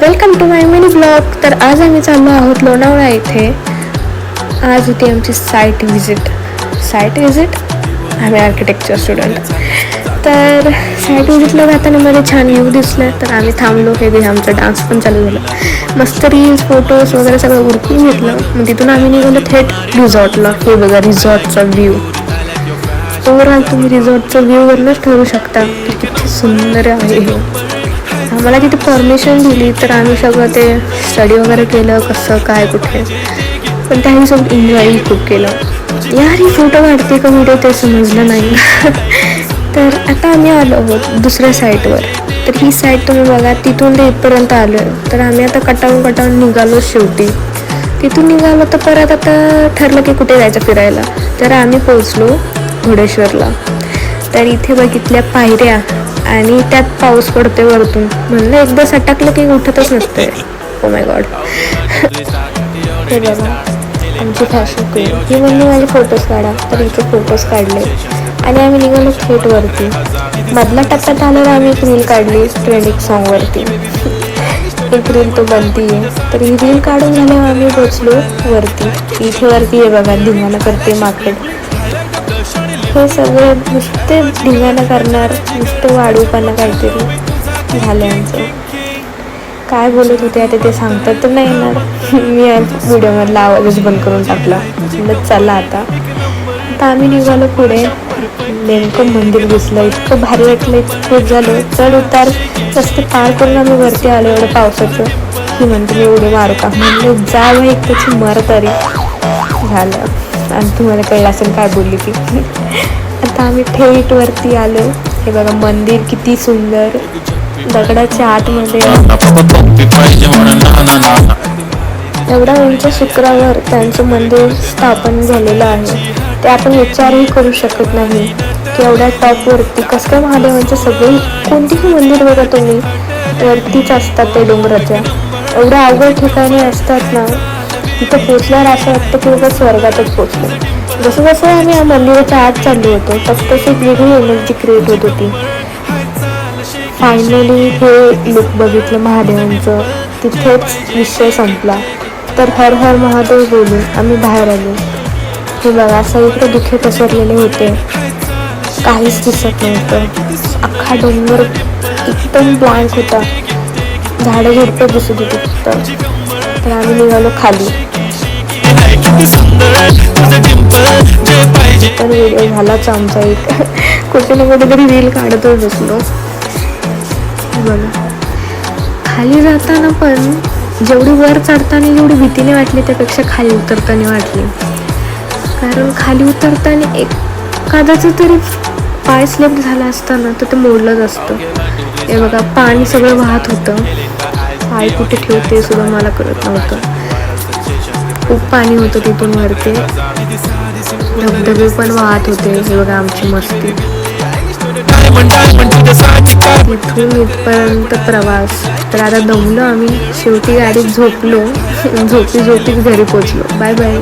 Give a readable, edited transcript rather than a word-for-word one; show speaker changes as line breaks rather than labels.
Welcome to my mini blog. तर आज आम्ही चाललो आहोत लोणावळा येथे. आज होती आमची साईट विजिट. आम्ही आर्किटेक्चर स्टुडंट. तर साईट विजिटला जाताना मध्ये छान व्ह्यू दिसलं तर आम्ही थांबलो. हे आमचा डान्स पण चालू झाला. मस्त रील्स फोटोज वगैरे सगळं उरकून घेतलं. मग तिथून आम्ही निघालो थेट रिसॉर्टला. हे बघा रिसॉर्टचा व्ह्यू. ओव्हरऑल तुम्ही रिसॉर्टचा व्ह्यूवरूनच ठरवू शकता की किती सुंदर आहे हे. आम्हाला तिथे परमिशन दिली तर आम्ही सगळं ते स्टडी वगैरे केलं कसं काय कुठे. पण त्याही सोबत एन्जॉय खूप केलं. यार ही फोटो काढते का व्हिडिओ ते समजलं नाही. तर आता आम्ही आलो आहोत दुसऱ्या साईटवर. तर ही साईट तुम्ही बघा तिथून ते इथपर्यंत आलो आहे. तर आम्ही आता कटावून निघालो शेवटी. तिथून निघालो तर परत आता ठरलं की कुठे जायचं फिरायला. तर आम्ही पोचलो घोडेश्वरला. तर इथे बघितल्या पायऱ्या आणि त्यात पाऊस पडते वरतून. म्हणलं एकदा सटकलं की उठतच नसते. Oh my God. हे बघा आमची फॅशन क्वीन ही म्हणली माझे फोटोज काढा. तर इथे फोटोज काढले आणि आम्ही निघालो थेट वरती. मधल्या टप्प्यात आल्यावर आम्ही एक रील काढली ट्रेंडिंग सॉन्गवरती. एक रील तो बनती आहे. तर ही रील काढून झाल्यावर आम्ही पोचलो वरती. इथे वरती आहे बघा धिंगाणा करते माकड. हे सगळं नुसते धिंगाणा करणार, नुसतं वाढूपणा काहीतरी झालं आमचं. काय बोलत होते आता ते सांगतात तर नाही येणार. मी व्हिडिओमधला आवाजच बंद करून टाकला. म्हणलं चला आता आम्ही निघालो पुढे. नेमकं मंदिर दिसलं. इतकं भारी वाटलं. इतकं खूप झालं. चढ उतार रस्ते पार करून आम्ही वरती आलो. एवढं पावसाचं ही म्हणते मी एवढे मारू का. म्हणलं जा भाई त्याची मर तरी झालं. आणि तुम्हाला कळलं असेल काय बोलली ती. आता आम्ही थेट वरती आलो. हे बघा मंदिर किती सुंदर. दगडाच्या आतमध्ये एवढा उंच शिखरावर त्यांचं मंदिर स्थापन झालेलं आहे. ते आपण विचारही करू शकत नाही की एवढ्या टॉपवरती कसं काय महादेवांचं सगळे कोणतीही मंदिर बघा तुम्ही वरतीच असतात ते डोंगराच्या. एवढ्या अवघड ठिकाणी असतात ना. तिथं पोचल्यावर असं वाटतं की बाबा स्वर्गातच पोचलो. जसं जसं आम्ही या मंदिराच्या आत चाललो होतो तसं तशी एक वेगळी एनर्जी क्रिएट होत होती. फायनली हे लुक बघितलं महादेवांचं. तिथेच विषय संपला. तर हर हर महादेव बोलून आम्ही बाहेर आलो. हे बघा सगळीकडे धुके पसरलेले होते. काहीच दिसत नव्हतं. अख्खा डोंगर एकदम ब्लँक होता. झाडं झुडपं दिसत होती फक्त. तर आम्ही निघालो खाली. तर व्हिडिओ झालाच आमचा एक. कुठे ना कुठेतरी रील काढतच बसलो. बघा खाली जाताना पण जेवढी वर चढताना जेवढी भीतीने वाटली त्यापेक्षा खाली उतरताना वाटली. कारण खाली उतरताना एखाद्याचं तरी पाय स्लिप झाला असताना तर ते मोडलंच असतं. हे बघा पाणी सगळं वाहत होतं. पाय कुठे ठेवते सुद्धा मला कळत नव्हतं. खूप पाणी होतं तिथून वरती. धबधबे पण वाहत होते. हे बघा आमची मस्ती. इथून इथपर्यंत प्रवास. तर आता दमलो आम्ही. शेवटी गाडीत झोपलो. झोपीत घरी पोचलो. Bye bye.